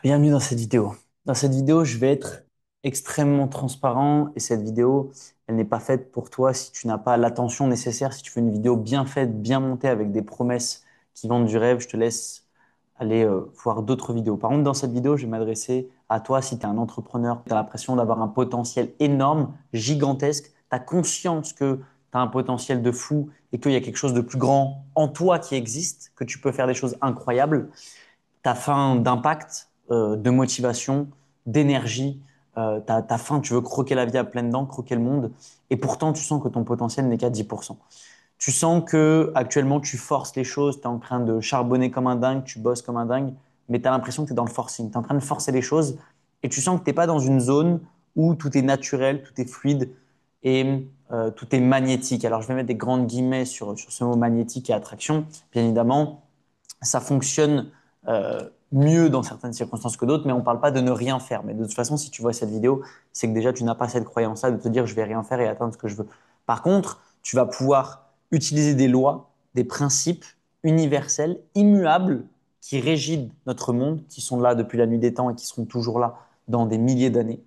Bienvenue dans cette vidéo. Dans cette vidéo, je vais être extrêmement transparent et cette vidéo, elle n'est pas faite pour toi si tu n'as pas l'attention nécessaire. Si tu veux une vidéo bien faite, bien montée avec des promesses qui vendent du rêve, je te laisse aller voir d'autres vidéos. Par contre, dans cette vidéo, je vais m'adresser à toi si tu es un entrepreneur, tu as l'impression d'avoir un potentiel énorme, gigantesque, tu as conscience que tu as un potentiel de fou et qu'il y a quelque chose de plus grand en toi qui existe, que tu peux faire des choses incroyables. T'as faim d'impact, de motivation, d'énergie, t'as faim, tu veux croquer la vie à pleines dents, croquer le monde, et pourtant tu sens que ton potentiel n'est qu'à 10%. Tu sens que actuellement tu forces les choses, tu es en train de charbonner comme un dingue, tu bosses comme un dingue, mais tu as l'impression que tu es dans le forcing, tu es en train de forcer les choses, et tu sens que tu n'es pas dans une zone où tout est naturel, tout est fluide, et tout est magnétique. Alors je vais mettre des grandes guillemets sur ce mot magnétique et attraction, bien évidemment ça fonctionne mieux dans certaines circonstances que d'autres, mais on ne parle pas de ne rien faire. Mais de toute façon, si tu vois cette vidéo, c'est que déjà tu n'as pas cette croyance-là de te dire je vais rien faire et atteindre ce que je veux. Par contre, tu vas pouvoir utiliser des lois, des principes universels, immuables, qui régissent notre monde, qui sont là depuis la nuit des temps et qui seront toujours là dans des milliers d'années,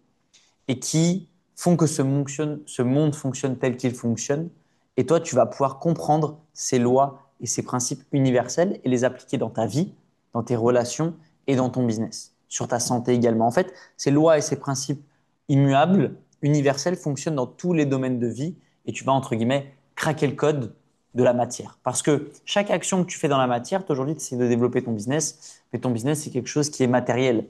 et qui font que ce monde fonctionne tel qu'il fonctionne. Et toi, tu vas pouvoir comprendre ces lois et ces principes universels et les appliquer dans ta vie, dans tes relations et dans ton business, sur ta santé également. En fait, ces lois et ces principes immuables, universels, fonctionnent dans tous les domaines de vie et tu vas, entre guillemets, craquer le code de la matière. Parce que chaque action que tu fais dans la matière, aujourd'hui, tu essaies de développer ton business, mais ton business, c'est quelque chose qui est matériel,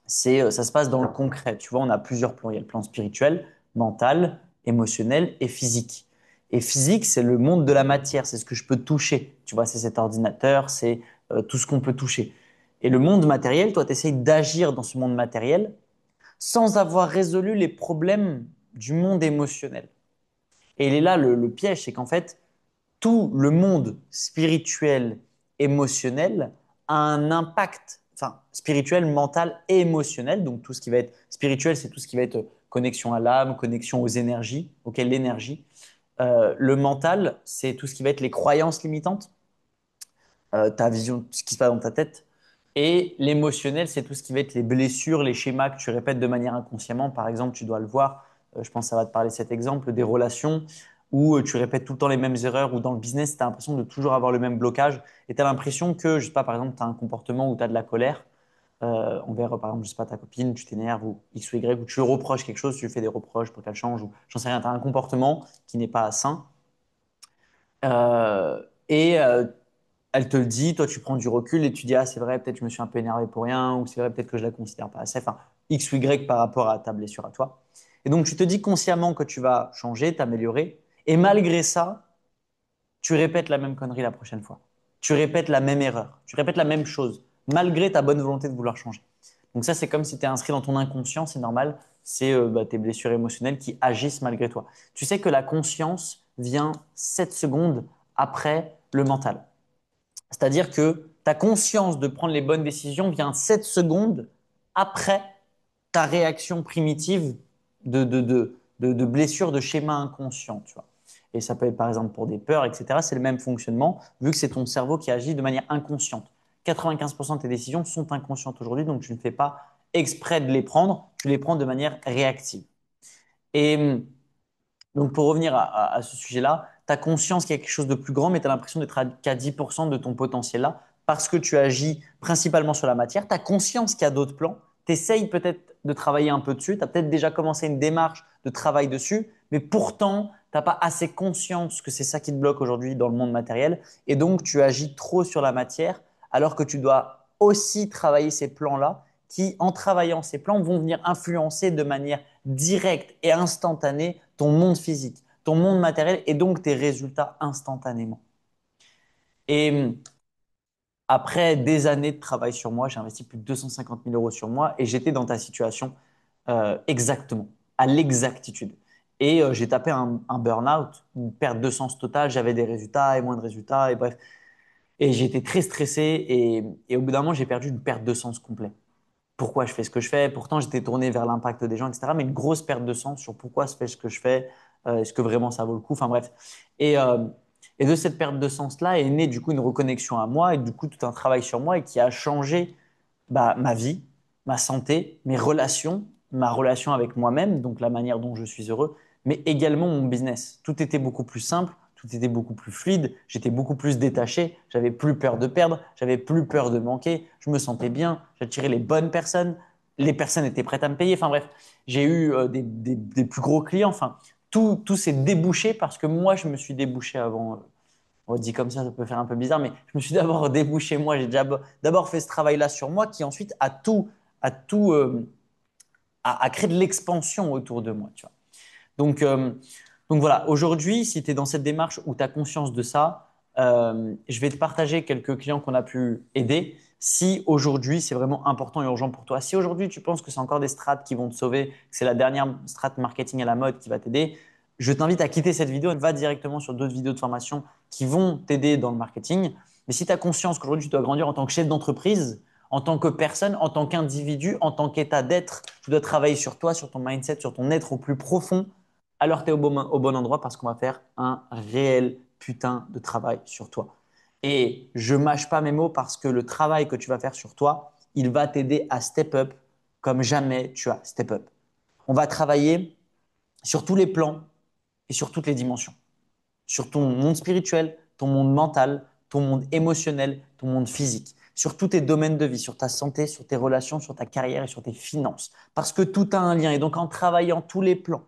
ça se passe dans le concret. Tu vois, on a plusieurs plans. Il y a le plan spirituel, mental, émotionnel et physique. Et physique, c'est le monde de la matière, c'est ce que je peux toucher. Tu vois, c'est cet ordinateur, c'est tout ce qu'on peut toucher. Et le monde matériel, toi, tu essayes d'agir dans ce monde matériel sans avoir résolu les problèmes du monde émotionnel. Et il est là le piège, c'est qu'en fait, tout le monde spirituel, émotionnel a un impact, enfin spirituel, mental et émotionnel. Donc tout ce qui va être spirituel, c'est tout ce qui va être connexion à l'âme, connexion aux énergies, auquel l'énergie. Le mental, c'est tout ce qui va être les croyances limitantes, ta vision, ce qui se passe dans ta tête. Et l'émotionnel, c'est tout ce qui va être les blessures, les schémas que tu répètes de manière inconsciemment. Par exemple, tu dois le voir, je pense que ça va te parler de cet exemple, des relations où tu répètes tout le temps les mêmes erreurs, ou dans le business, tu as l'impression de toujours avoir le même blocage, et tu as l'impression que, je sais pas, par exemple, tu as un comportement où tu as de la colère envers, par exemple, je sais pas, ta copine, tu t'énerves, ou X ou Y, ou tu lui reproches quelque chose, tu lui fais des reproches pour qu'elle change, ou j'en sais rien, tu as un comportement qui n'est pas sain. Et elle te le dit, toi tu prends du recul et tu dis, ah c'est vrai, peut-être je me suis un peu énervé pour rien, ou c'est vrai, peut-être que je la considère pas assez, enfin X ou Y par rapport à ta blessure à toi. Et donc tu te dis consciemment que tu vas changer, t'améliorer, et malgré ça, tu répètes la même connerie la prochaine fois. Tu répètes la même erreur, tu répètes la même chose, malgré ta bonne volonté de vouloir changer. Donc ça, c'est comme si tu es inscrit dans ton inconscient, c'est normal, c'est tes blessures émotionnelles qui agissent malgré toi. Tu sais que la conscience vient 7 secondes après le mental. C'est-à-dire que ta conscience de prendre les bonnes décisions vient 7 secondes après ta réaction primitive de blessure, de schéma inconscient, tu vois. Et ça peut être par exemple pour des peurs, etc. C'est le même fonctionnement, vu que c'est ton cerveau qui agit de manière inconsciente. 95% de tes décisions sont inconscientes aujourd'hui, donc tu ne fais pas exprès de les prendre, tu les prends de manière réactive. Et donc, pour revenir à ce sujet-là, tu as conscience qu'il y a quelque chose de plus grand, mais tu as l'impression d'être qu'à 10% de ton potentiel là, parce que tu agis principalement sur la matière. Tu as conscience qu'il y a d'autres plans. Tu essayes peut-être de travailler un peu dessus. Tu as peut-être déjà commencé une démarche de travail dessus, mais pourtant, tu n'as pas assez conscience que c'est ça qui te bloque aujourd'hui dans le monde matériel. Et donc, tu agis trop sur la matière, alors que tu dois aussi travailler ces plans-là, qui, en travaillant ces plans, vont venir influencer de manière directe et instantanée ton monde physique, ton monde matériel et donc tes résultats instantanément. Et après des années de travail sur moi, j'ai investi plus de 250 000 euros sur moi et j'étais dans ta situation exactement, à l'exactitude. Et j'ai tapé un burn-out, une perte de sens totale, j'avais des résultats et moins de résultats et bref. Et j'étais très stressé et au bout d'un moment, j'ai perdu une perte de sens complet. Pourquoi je fais ce que je fais. Pourtant, j'étais tourné vers l'impact des gens, etc. Mais une grosse perte de sens sur pourquoi je fais ce que je fais, est-ce que vraiment ça vaut le coup, enfin bref. Et, euh, et de cette perte de sens-là est née du coup une reconnexion à moi et du coup tout un travail sur moi et qui a changé bah, ma vie, ma santé, mes relations, ma relation avec moi-même, donc la manière dont je suis heureux, mais également mon business. Tout était beaucoup plus simple, tout était beaucoup plus fluide, j'étais beaucoup plus détaché, j'avais plus peur de perdre, j'avais plus peur de manquer, je me sentais bien, j'attirais les personnes étaient prêtes à me payer. Enfin bref, j'ai eu des plus gros clients. Enfin, tout s'est débouché parce que moi, je me suis débouché avant. On dit comme ça peut faire un peu bizarre, mais je me suis d'abord débouché moi. J'ai déjà d'abord fait ce travail-là sur moi qui ensuite a tout a créé de l'expansion autour de moi. Tu vois. Donc, euh, donc voilà, aujourd'hui, si tu es dans cette démarche où tu as conscience de ça, je vais te partager quelques clients qu'on a pu aider. Si aujourd'hui, c'est vraiment important et urgent pour toi, si aujourd'hui tu penses que c'est encore des strates qui vont te sauver, que c'est la dernière strate marketing à la mode qui va t'aider, je t'invite à quitter cette vidéo et va directement sur d'autres vidéos de formation qui vont t'aider dans le marketing. Mais si tu as conscience qu'aujourd'hui, tu dois grandir en tant que chef d'entreprise, en tant que personne, en tant qu'individu, en tant qu'état d'être, tu dois travailler sur toi, sur ton mindset, sur ton être au plus profond, alors tu es au bon endroit parce qu'on va faire un réel putain de travail sur toi. Et je mâche pas mes mots parce que le travail que tu vas faire sur toi, il va t'aider à step up comme jamais tu as step up. On va travailler sur tous les plans et sur toutes les dimensions. Sur ton monde spirituel, ton monde mental, ton monde émotionnel, ton monde physique. Sur tous tes domaines de vie, sur ta santé, sur tes relations, sur ta carrière et sur tes finances. Parce que tout a un lien. Et donc en travaillant tous les plans,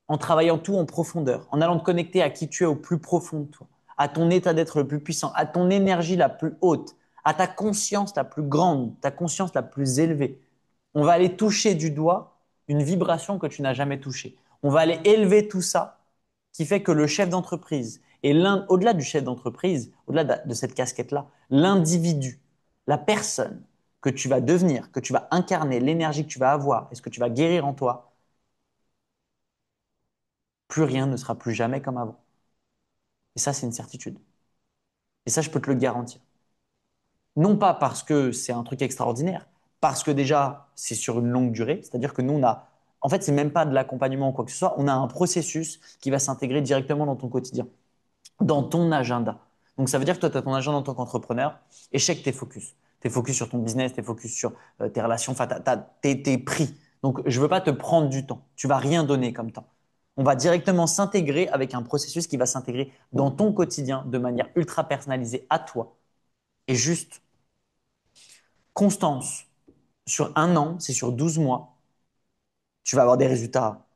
en travaillant tout en profondeur, en allant te connecter à qui tu es au plus profond de toi, à ton état d'être le plus puissant, à ton énergie la plus haute, à ta conscience la plus grande, ta conscience la plus élevée. On va aller toucher du doigt une vibration que tu n'as jamais touchée. On va aller élever tout ça qui fait que le chef d'entreprise et au-delà du chef d'entreprise, au-delà de cette casquette-là, l'individu, la personne que tu vas devenir, que tu vas incarner, l'énergie que tu vas avoir et ce que tu vas guérir en toi, plus rien ne sera plus jamais comme avant. Et ça, c'est une certitude. Et ça, je peux te le garantir. Non pas parce que c'est un truc extraordinaire, parce que déjà, c'est sur une longue durée. C'est-à-dire que nous, on a. En fait, c'est même pas de l'accompagnement ou quoi que ce soit. On a un processus qui va s'intégrer directement dans ton quotidien, dans ton agenda. Donc, ça veut dire que toi, tu as ton agenda en tant qu'entrepreneur et je sais que tu es focus. Tu es focus sur ton business, tu es focus sur tes relations. Enfin, t'es pris. Donc, je ne veux pas te prendre du temps. Tu vas rien donner comme temps. On va directement s'intégrer avec un processus qui va s'intégrer dans ton quotidien de manière ultra personnalisée à toi. Et juste, constance, sur un an, c'est sur 12 mois, tu vas avoir des résultats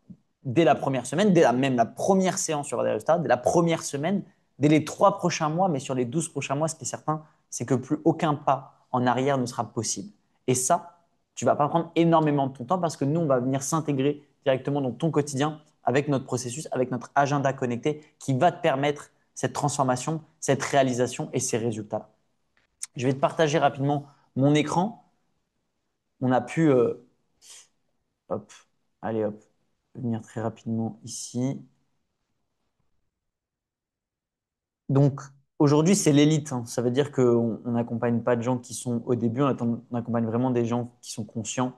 dès la première semaine, même la première séance, tu vas avoir des résultats, dès la première semaine, dès les 3 prochains mois, mais sur les 12 prochains mois, ce qui est certain, c'est que plus aucun pas en arrière ne sera possible. Et ça, tu vas pas prendre énormément de ton temps parce que nous, on va venir s'intégrer directement dans ton quotidien avec notre processus, avec notre agenda connecté qui va te permettre cette transformation, cette réalisation et ces résultats-là. Je vais te partager rapidement mon écran. On a pu, hop, allez hop, venir très rapidement ici. Donc aujourd'hui, c'est l'élite, hein. Ça veut dire qu'on n'accompagne pas de gens qui sont au début, on accompagne vraiment des gens qui sont conscients.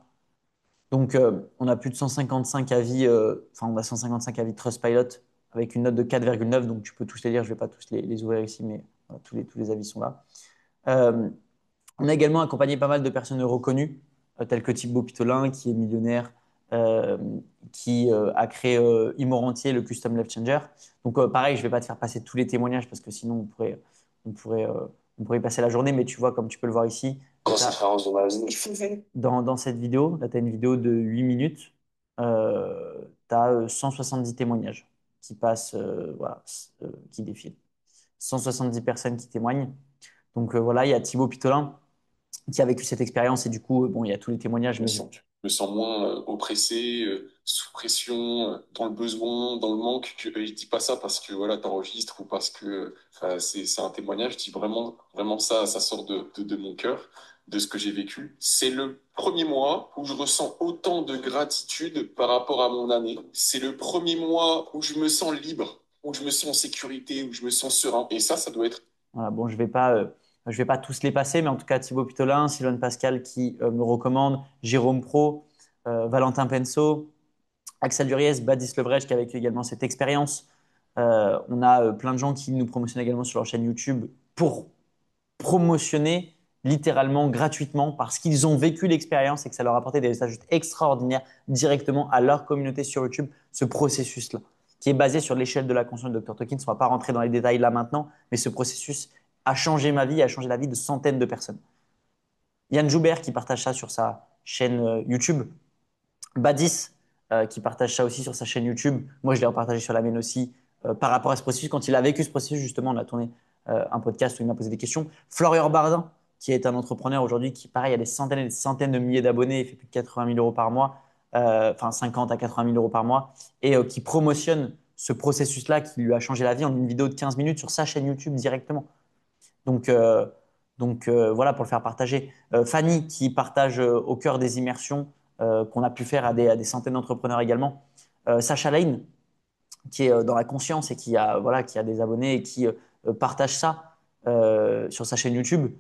Donc on a plus de 155 avis, enfin on a 155 avis Trustpilot avec une note de 4,9, donc tu peux tous les lire, je ne vais pas tous les ouvrir ici, mais voilà, tous les avis sont là. Euh, On a également accompagné pas mal de personnes reconnues, telles que Thibaut Pitolin, qui est millionnaire, euh, qui a créé Imorantier, le Custom Life Changer. Donc, pareil, je ne vais pas te faire passer tous les témoignages parce que sinon, on pourrait, euh, on pourrait y passer la journée. Mais tu vois, comme tu peux le voir ici, dans cette vidéo, là, tu as une vidéo de 8 minutes, tu as 170 témoignages qui passent, voilà, qui défilent. 170 personnes qui témoignent. Donc, voilà, il y a Thibaut Pitolin qui a vécu cette expérience et du coup, bon, il y a tous les témoignages. Je me sens moins oppressé, sous pression, dans le besoin, dans le manque. Je dis pas ça parce que voilà, t'enregistres ou parce que c'est un témoignage. Je dis vraiment, vraiment ça, ça sort de mon cœur, de ce que j'ai vécu. C'est le premier mois où je ressens autant de gratitude par rapport à mon année. C'est le premier mois où je me sens libre, où je me sens en sécurité, où je me sens serein. Et ça doit être. Voilà, bon, je vais pas tous les passer, mais en tout cas, Thibaut Pitolin, Sylvain Pascal qui me recommande, Jérôme Pro, Valentin Penso, Axel Duriez, Badis Levrech qui a vécu également cette expérience. On a plein de gens qui nous promotionnent également sur leur chaîne YouTube pour promotionner littéralement, gratuitement, parce qu'ils ont vécu l'expérience et que ça leur a apporté des résultats juste extraordinaires directement à leur communauté sur YouTube, ce processus-là, qui est basé sur l'échelle de la conscience de Dr. Tolkien. On ne va pas rentrer dans les détails là maintenant, mais ce processus a changé ma vie, a changé la vie de centaines de personnes. Yann Joubert qui partage ça sur sa chaîne YouTube. Badis qui partage ça aussi sur sa chaîne YouTube. Moi, je l'ai repartagé sur la mienne aussi par rapport à ce processus. Quand il a vécu ce processus, justement, on a tourné un podcast où il m'a posé des questions. Florian Bardin, qui est un entrepreneur aujourd'hui qui, pareil, a des centaines et des centaines de milliers d'abonnés, il fait plus de 80 000 euros par mois, enfin 50 à 80 000 euros par mois, et qui promotionne ce processus-là qui lui a changé la vie en une vidéo de 15 minutes sur sa chaîne YouTube directement. Donc, euh, donc, voilà pour le faire partager. Fanny qui partage au cœur des immersions qu'on a pu faire à des centaines d'entrepreneurs également. Sacha Lane qui est dans la conscience et voilà, qui a des abonnés et qui partage ça sur sa chaîne YouTube.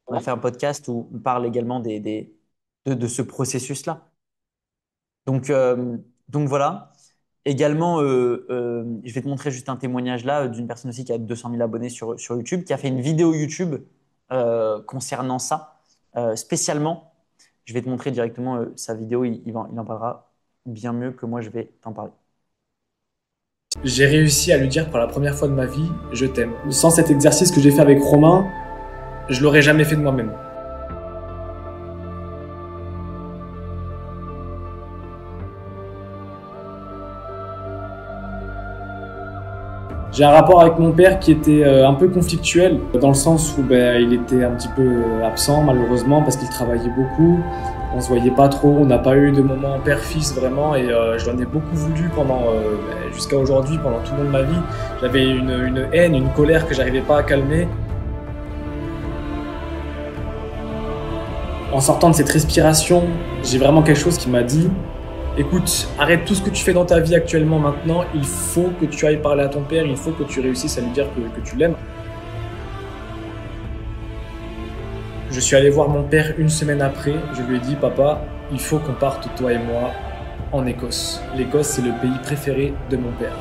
On a Ouais. fait un podcast où on parle également de ce processus-là. Donc, euh, donc voilà. Également, je vais te montrer juste un témoignage là d'une personne aussi qui a 200 000 abonnés sur YouTube, qui a fait une vidéo YouTube concernant ça spécialement. Je vais te montrer directement sa vidéo, il en parlera bien mieux que moi je vais t'en parler. J'ai réussi à lui dire pour la première fois de ma vie, je t'aime. Sans cet exercice que j'ai fait avec Romain, je l'aurais jamais fait de moi-même. J'ai un rapport avec mon père qui était un peu conflictuel, dans le sens où il était un petit peu absent malheureusement parce qu'il travaillait beaucoup. On se voyait pas trop, on n'a pas eu de moment père-fils vraiment et je l'en ai beaucoup voulu pendant jusqu'à aujourd'hui, pendant tout le long de ma vie. J'avais une haine, une colère que j'arrivais pas à calmer. En sortant de cette respiration, j'ai vraiment quelque chose qui m'a dit: écoute, arrête tout ce que tu fais dans ta vie actuellement maintenant, il faut que tu ailles parler à ton père, il faut que tu réussisses à lui dire que tu l'aimes. Je suis allé voir mon père une semaine après, je lui ai dit: papa, il faut qu'on parte toi et moi en Écosse. L'Écosse, c'est le pays préféré de mon père.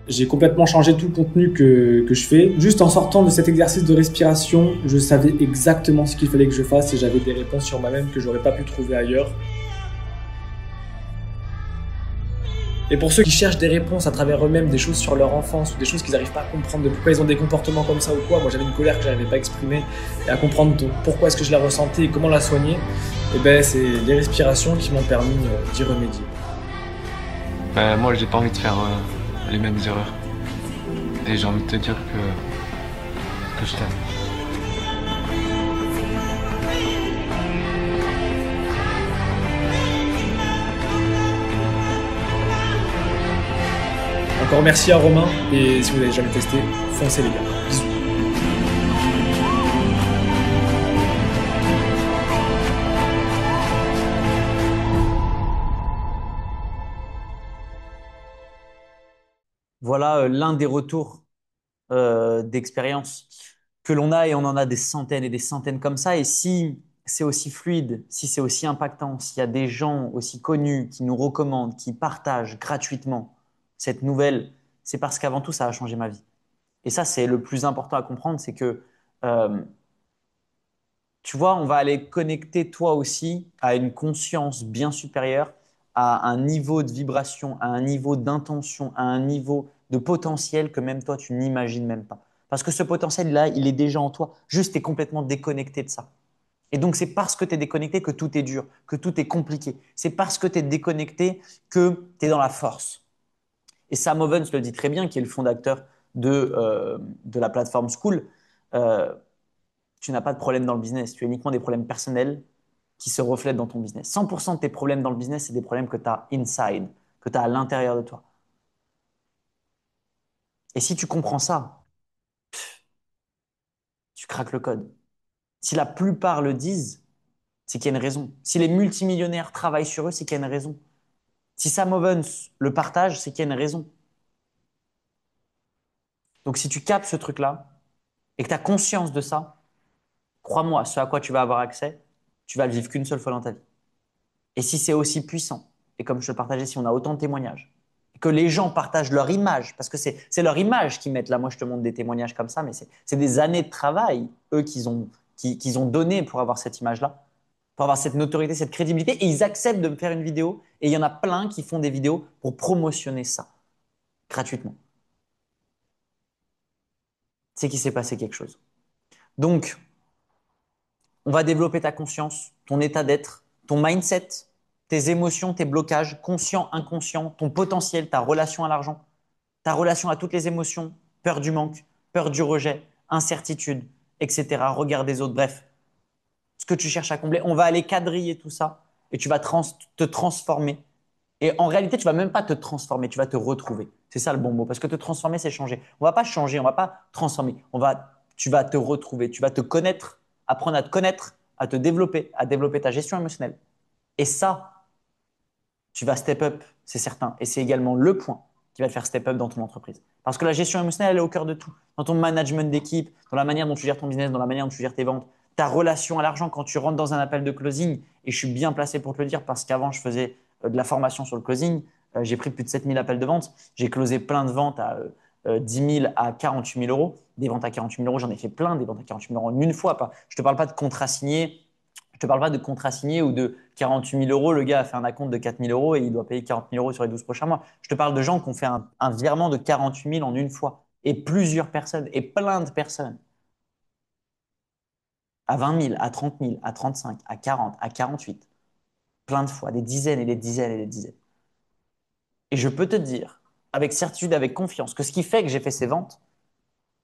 J'ai complètement changé tout le contenu que je fais. Juste en sortant de cet exercice de respiration, je savais exactement ce qu'il fallait que je fasse et j'avais des réponses sur moi-même que j'aurais pas pu trouver ailleurs. Et pour ceux qui cherchent des réponses à travers eux-mêmes, des choses sur leur enfance ou des choses qu'ils n'arrivent pas à comprendre, de pourquoi ils ont des comportements comme ça ou quoi, moi j'avais une colère que j'arrivais pas à exprimer et à comprendre pourquoi est-ce que je la ressentais et comment la soigner, et c'est les respirations qui m'ont permis d'y remédier. Moi, j'ai pas envie de faire les mêmes erreurs. Et j'ai envie de te dire que je t'aime. Encore merci à Romain et si vous n'avez jamais testé, foncez les gars. Bisous. Voilà l'un des retours d'expérience que l'on a et on en a des centaines et des centaines comme ça. Et si c'est aussi fluide, si c'est aussi impactant, s'il y a des gens aussi connus qui nous recommandent, qui partagent gratuitement cette nouvelle, c'est parce qu'avant tout, ça a changé ma vie. Et ça, c'est le plus important à comprendre, c'est que, euh, tu vois, on va aller connecter toi aussi à une conscience bien supérieure, à un niveau de vibration, à un niveau d'intention, à un niveau de potentiel que même toi, tu n'imagines même pas. Parce que ce potentiel-là, il est déjà en toi. Juste, tu es complètement déconnecté de ça. Et donc, c'est parce que tu es déconnecté que tout est dur, que tout est compliqué. C'est parce que tu es déconnecté que tu es dans la force. Et Sam Ovens le dit très bien, qui est le fondateur de la plateforme School. Euh, Tu n'as pas de problème dans le business. Tu as uniquement des problèmes personnels qui se reflètent dans ton business. 100% de tes problèmes dans le business, c'est des problèmes que tu as inside, que tu as à l'intérieur de toi. Et si tu comprends ça, tu craques le code. Si la plupart le disent, c'est qu'il y a une raison. Si les multimillionnaires travaillent sur eux, c'est qu'il y a une raison. Si Sam Ovens le partage, c'est qu'il y a une raison. Donc si tu captes ce truc-là et que tu as conscience de ça, crois-moi, ce à quoi tu vas avoir accès, tu vas le vivre qu'une seule fois dans ta vie. Et si c'est aussi puissant, et comme je te le partageais, si on a autant de témoignages, que les gens partagent leur image, parce que c'est leur image qu'ils mettent là. Moi, je te montre des témoignages comme ça, mais c'est des années de travail, eux, qu'ils ont donné pour avoir cette image-là, pour avoir cette notoriété, cette crédibilité, et ils acceptent de me faire une vidéo. Et il y en a plein qui font des vidéos pour promotionner ça, gratuitement. C'est qu'il s'est passé quelque chose. Donc, on va développer ta conscience, ton état d'être, ton mindset, tes émotions, tes blocages, conscient, inconscient, ton potentiel, ta relation à l'argent, ta relation à toutes les émotions, peur du manque, peur du rejet, incertitude, etc., regard des autres, bref, ce que tu cherches à combler. On va aller quadriller tout ça et tu vas te transformer. Et en réalité, tu vas même pas te transformer, tu vas te retrouver. C'est ça le bon mot, parce que te transformer, c'est changer. On va pas changer, on va pas transformer. Tu vas te retrouver, tu vas te connaître, apprendre à te connaître, à développer ta gestion émotionnelle. Et ça, tu vas step up, c'est certain. Et c'est également le point qui va te faire step up dans ton entreprise. Parce que la gestion émotionnelle, elle est au cœur de tout. Dans ton management d'équipe, dans la manière dont tu gères ton business, dans la manière dont tu gères tes ventes, ta relation à l'argent quand tu rentres dans un appel de closing. Et je suis bien placé pour te le dire parce qu'avant, je faisais de la formation sur le closing. J'ai pris plus de 7000 appels de vente. J'ai closé plein de ventes à 10 000 à 48 000 euros. Des ventes à 48 000 euros, j'en ai fait plein. Des ventes à 48 000 euros en une fois. Pas. Je ne te parle pas de contrat signé. Je te parle pas de contrat signé ou de 48 000 euros. Le gars a fait un acompte de 4 000 euros et il doit payer 40 000 euros sur les 12 prochains mois. Je te parle de gens qui ont fait un virement de 48 000 en une fois. Et plusieurs personnes, et plein de personnes. À 20 000, à 30 000, à 35, à 40, à 48. Plein de fois, des dizaines et des dizaines et des dizaines. Et je peux te dire, avec certitude, avec confiance, que ce qui fait que j'ai fait ces ventes,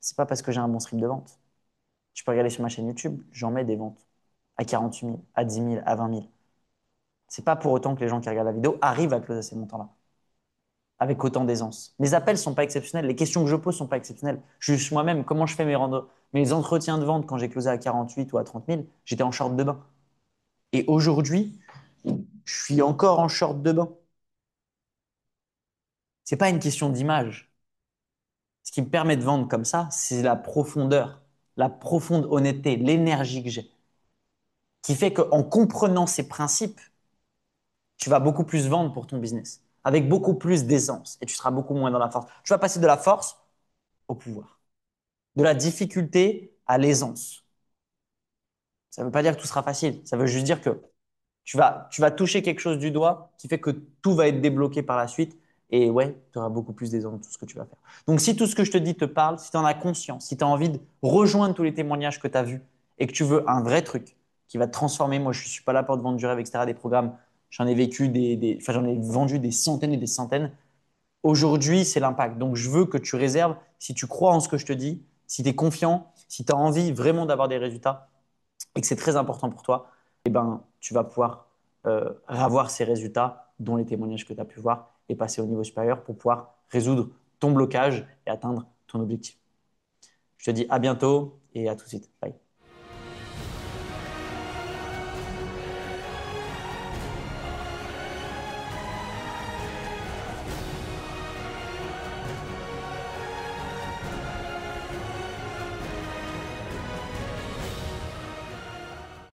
c'est pas parce que j'ai un bon script de vente. Tu peux regarder sur ma chaîne YouTube, j'en mets des ventes à 48 000, à 10 000, à 20 000. C'est pas pour autant que les gens qui regardent la vidéo arrivent à closer ces montants-là avec autant d'aisance. Mes appels sont pas exceptionnels, les questions que je pose sont pas exceptionnelles. Juste moi-même, comment je fais mes entretiens de vente quand j'ai closé à 48 ou à 30 000, j'étais en short de bain. Et aujourd'hui, je suis encore en short de bain. C'est pas une question d'image. Ce qui me permet de vendre comme ça, c'est la profondeur, la profonde honnêteté, l'énergie que j'ai, qui fait qu'en comprenant ces principes, tu vas beaucoup plus vendre pour ton business, avec beaucoup plus d'aisance, et tu seras beaucoup moins dans la force. Tu vas passer de la force au pouvoir, de la difficulté à l'aisance. Ça ne veut pas dire que tout sera facile, ça veut juste dire que tu vas toucher quelque chose du doigt qui fait que tout va être débloqué par la suite. Et ouais, tu auras beaucoup plus d'aisance dans tout ce que tu vas faire. Donc, si tout ce que je te dis te parle, si tu en as conscience, si tu as envie de rejoindre tous les témoignages que tu as vus et que tu veux un vrai truc qui va te transformer, moi, je ne suis pas là pour te vendre du rêve, etc., des programmes. J'en ai vécu enfin, j'en ai vendu des centaines et des centaines. Aujourd'hui, c'est l'impact. Donc, je veux que tu réserves, si tu crois en ce que je te dis, si tu es confiant, si tu as envie vraiment d'avoir des résultats et que c'est très important pour toi, eh ben, tu vas pouvoir avoir ces résultats, dont les témoignages que tu as pu voir, et passer au niveau supérieur pour pouvoir résoudre ton blocage et atteindre ton objectif. Je te dis à bientôt et à tout de suite. Bye.